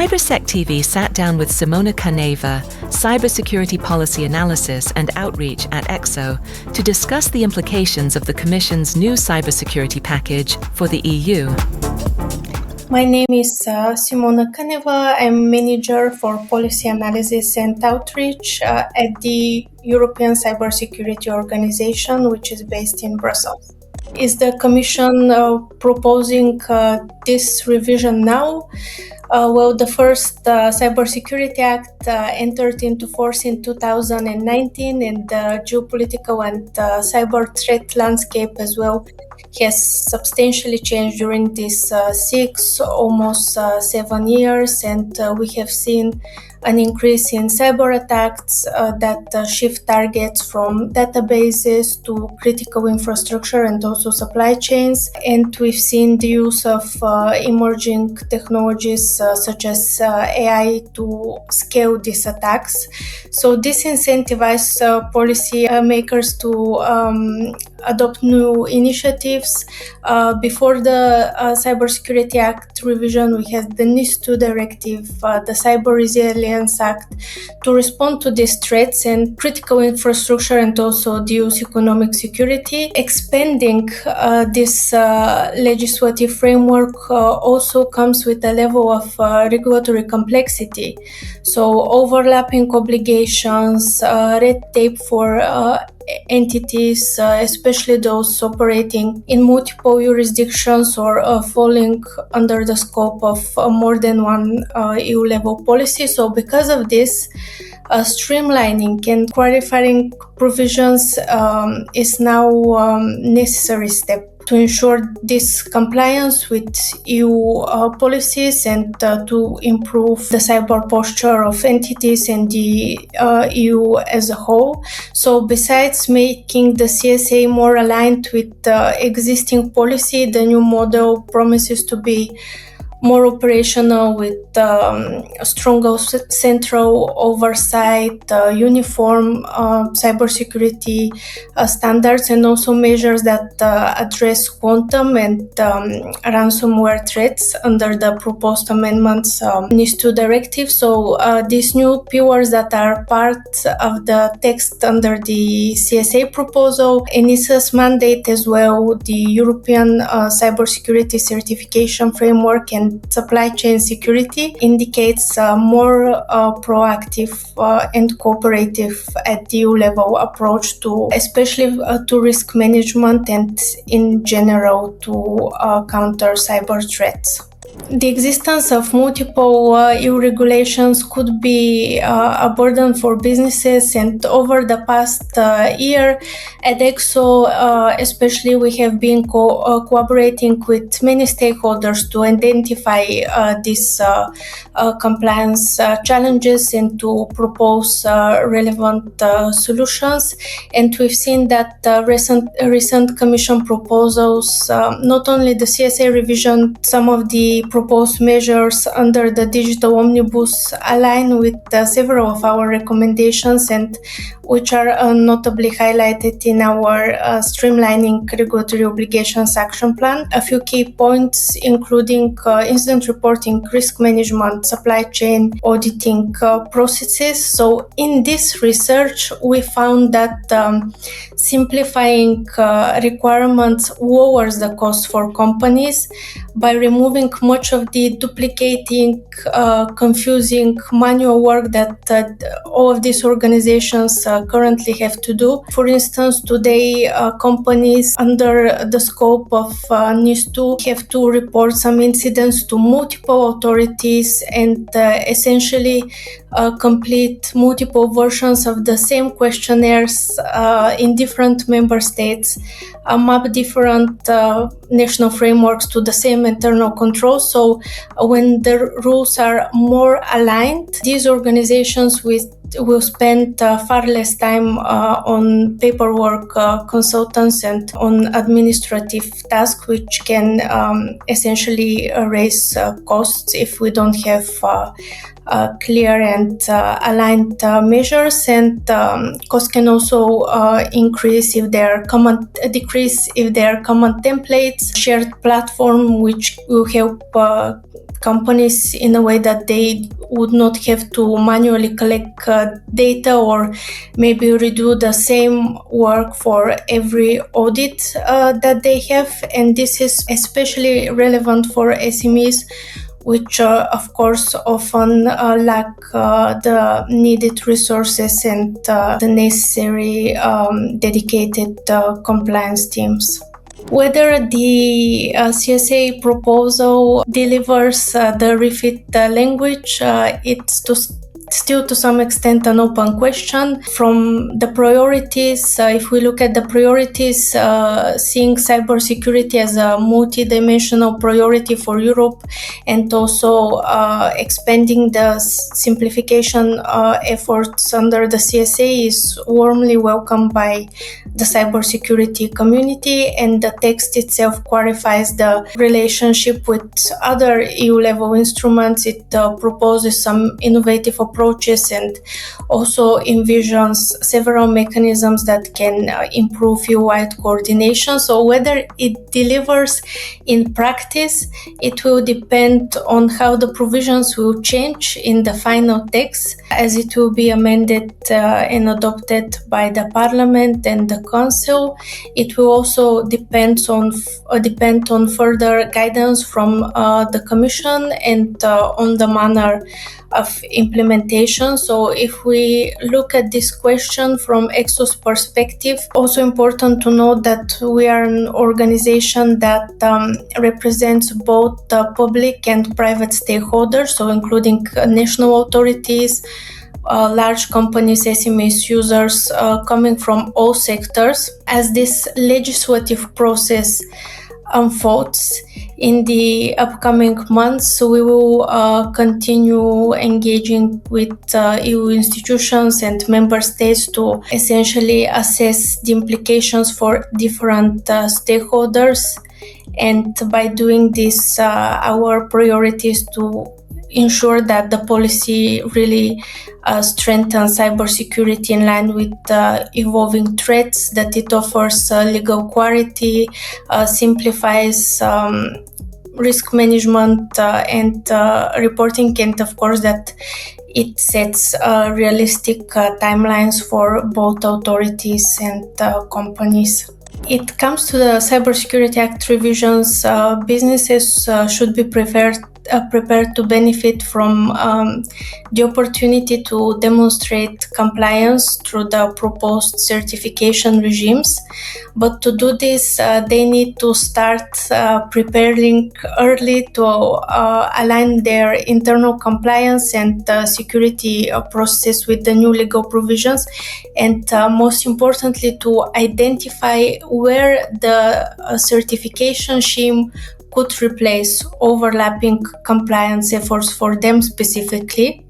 CyberSecTV sat down with Simona Kaneva, Cybersecurity Policy Analysis and Outreach at ECSO, to discuss the implications of the Commission's new cybersecurity package for the EU. My name is Simona Kaneva. I'm Manager for Policy Analysis and Outreach at the European Cybersecurity Organization, which is based in Brussels. Is the Commission proposing this revision now? Well, the first Cybersecurity Act entered into force in 2019, and the geopolitical and cyber threat landscape as well has substantially changed during these almost 7 years, and we have seen an increase in cyber attacks that shift targets from databases to critical infrastructure and also supply chains. And we've seen the use of emerging technologies such as AI to scale these attacks. So this incentivizes policy makers to adopt new initiatives. Before the Cybersecurity Act revision, we had the NIS2 directive, the Cyber Resilience Act, to respond to these threats and critical infrastructure and also the EU's economic security. Expanding this legislative framework also comes with a level of regulatory complexity. So overlapping obligations, red tape for entities, especially those operating in multiple jurisdictions or falling under the scope of more than one EU level policy. So because of this, streamlining and clarifying provisions is now necessary step to ensure this compliance with EU policies and to improve the cyber posture of entities and the EU as a whole. So besides making the CSA more aligned with existing policy, the new model promises to be more operational with stronger central oversight, uniform cybersecurity standards, and also measures that address quantum and ransomware threats under the proposed amendments NIS2 directive. So these new pillars that are part of the text under the CSA proposal, ENISA's mandate as well, the European Cybersecurity Certification Framework and supply chain security, indicates a more proactive and cooperative at the EU level approach to, especially to risk management and in general to counter cyber threats. The existence of multiple EU regulations could be a burden for businesses, and over the past year at ECSO especially, we have been cooperating with many stakeholders to identify these compliance challenges and to propose relevant solutions. And we've seen that recent Commission proposals, not only the CSA revision, some of the proposed measures under the Digital Omnibus align with several of our recommendations, and which are notably highlighted in our Streamlining Regulatory Obligations Action Plan. A few key points, including incident reporting, risk management, supply chain auditing processes. So in this research, we found that simplifying requirements lowers the cost for companies by removing much of the duplicating, confusing manual work that all of these organizations currently have to do. For instance, today companies under the scope of NIS2 have to report some incidents to multiple authorities and essentially complete multiple versions of the same questionnaires in different member states, map different national frameworks to the same internal controls. So when the rules are more aligned, these organizations will spend far less time on paperwork, consultants, and on administrative tasks, which can essentially raise costs if we don't have clear and aligned measures, and costs can also increase if there are decrease if there are common templates, shared platform, which will help companies in a way that they would not have to manually collect data or maybe redo the same work for every audit that they have. And this is especially relevant for SMEs, which of course often lack the needed resources and the necessary dedicated compliance teams. Whether the CSA proposal delivers the refit language, it's still to some extent an open question. From the priorities, if we look at the priorities, seeing cybersecurity as a multi-dimensional priority for Europe and also expanding the simplification efforts under the CSA is warmly welcomed by the cybersecurity community, and the text itself clarifies the relationship with other EU-level instruments. It proposes some innovative approaches and also envisions several mechanisms that can improve EU-wide coordination. So whether it delivers in practice, it will depend on how the provisions will change in the final text, as it will be amended and adopted by the Parliament and the Council. It will also depend on further guidance from the Commission and on the manner of implementation. So if we look at this question from ECSO's perspective, also important to note that we are an organization that represents both public and private stakeholders, so including national authorities, large companies, SMEs, users coming from all sectors. As this legislative process unfolds in the upcoming months, we will continue engaging with EU institutions and member states to essentially assess the implications for different stakeholders. And by doing this, our priority is to ensure that the policy really strengthens cybersecurity in line with evolving threats, that it offers legal clarity, simplifies risk management and reporting, and of course that it sets realistic timelines for both authorities and companies. It comes to the Cybersecurity Act revisions, businesses should be prepared to benefit from the opportunity to demonstrate compliance through the proposed certification regimes. But to do this, they need to start preparing early to align their internal compliance and security processes with the new legal provisions, and most importantly, to identify where the certification scheme could replace overlapping compliance efforts for them specifically.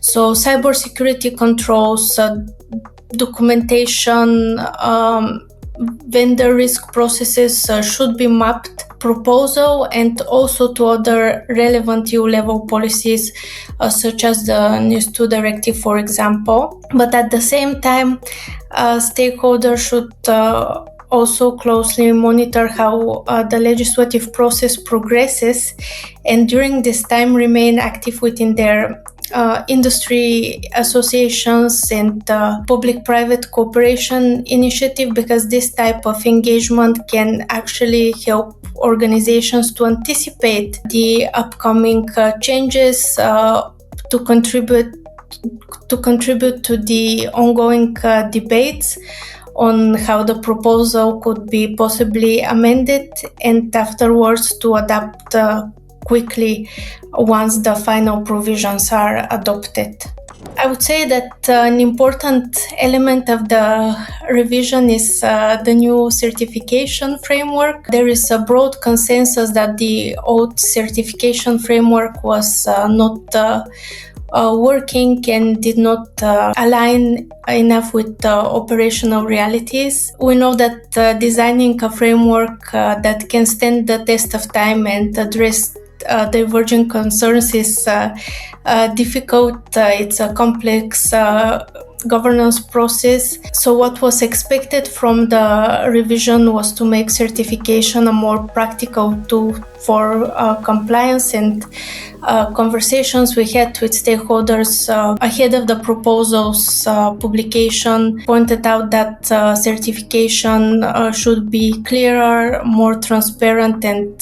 So cybersecurity controls, documentation, vendor risk processes should be mapped, proposal, and also to other relevant EU-level policies, such as the NIS2 directive, for example. But at the same time, stakeholders should also closely monitor how the legislative process progresses, and during this time remain active within their industry associations and public-private cooperation initiative, because this type of engagement can actually help organizations to anticipate the upcoming changes, to contribute to the ongoing debates on how the proposal could be possibly amended, and afterwards to adapt quickly once the final provisions are adopted. I would say that an important element of the revision is the new certification framework. There is a broad consensus that the old certification framework was not working and did not align enough with operational realities. We know that designing a framework that can stand the test of time and address divergent concerns is difficult. It's a complex governance process. So what was expected from the revision was to make certification a more practical tool for compliance, and conversations we had with stakeholders ahead of the proposal's publication pointed out that certification should be clearer, more transparent, and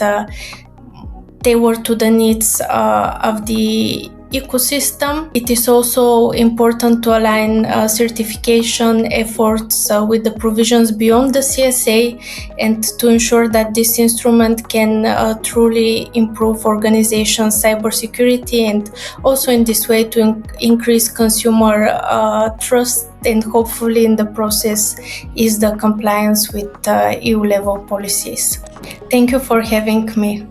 tailored to the needs of the ecosystem. It is also important to align certification efforts with the provisions beyond the CSA, and to ensure that this instrument can truly improve organizations' cybersecurity, and also in this way to increase consumer trust, and hopefully in the process is the compliance with EU level policies. Thank you for having me.